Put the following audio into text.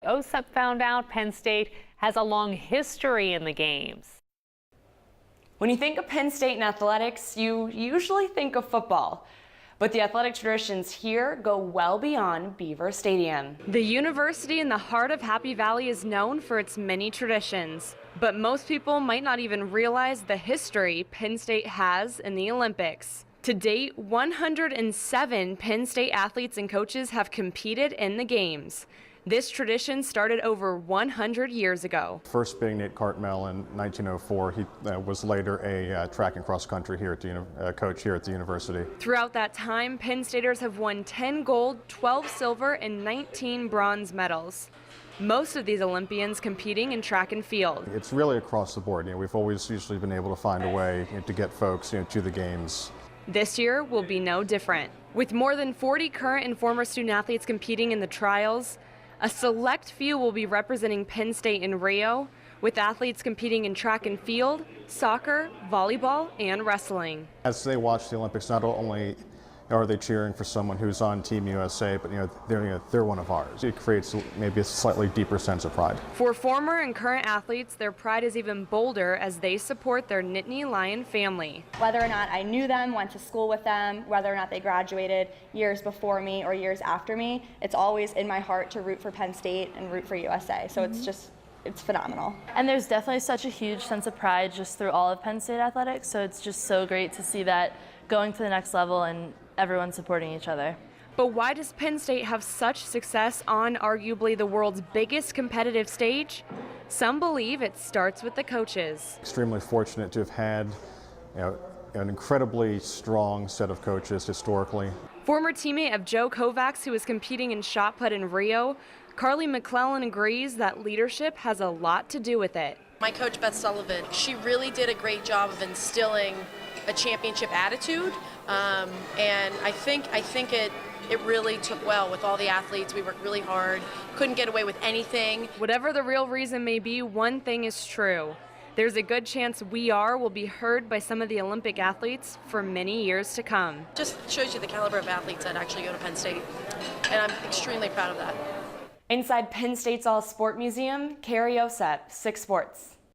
OSEP found out Penn State has a long history in the games. When you think of Penn State and athletics, you usually think of football. But the athletic traditions here go well beyond Beaver Stadium. The university in the heart of Happy Valley is known for its many traditions, but most people might not even realize the history Penn State has in the Olympics. To date, 107 Penn State athletes and coaches have competed in the games. This tradition started over 100 years ago. First being Nate Cartmel in 1904. He was later a track and cross country here at coach here at the university. Throughout that time, Penn Staters have won 10 gold, 12 silver, and 19 bronze medals. Most of these Olympians competing in track and field. It's really across the board. We've always usually been able to find a way to get folks to the games. This year will be no different. With more than 40 current and former student athletes competing in the trials, a select few will be representing Penn State in Rio, with athletes competing in track and field, soccer, volleyball, and wrestling. As they watch the Olympics, not only are they cheering for someone who's on Team USA, but they're one of ours. It creates maybe a slightly deeper sense of pride. For former and current athletes, their pride is even bolder as they support their Nittany Lion family. Whether or not I knew them, went to school with them, whether or not they graduated years before me or years after me, it's always in my heart to root for Penn State and root for USA. So it's phenomenal. And there's definitely such a huge sense of pride just through all of Penn State athletics. So it's just so great to see that going to the next level and everyone supporting each other. But why does Penn State have such success on arguably the world's biggest competitive stage? Some believe it starts with the coaches. Extremely fortunate to have had an incredibly strong set of coaches historically. Former teammate of Joe Kovacs, who was competing in shot put in Rio, Carly McClellan agrees that leadership has a lot to do with it. My coach, Beth Sullivan, she really did a great job of instilling a championship attitude, and I think it really took well with all the athletes. We worked really hard, couldn't get away with anything. Whatever the real reason may be, one thing is true. There's a good chance will be heard by some of the Olympic athletes for many years to come. Just shows you the caliber of athletes that actually go to Penn State, and I'm extremely proud of that. Inside Penn State's All Sport Museum, Carrie OSEP, 6 Sports.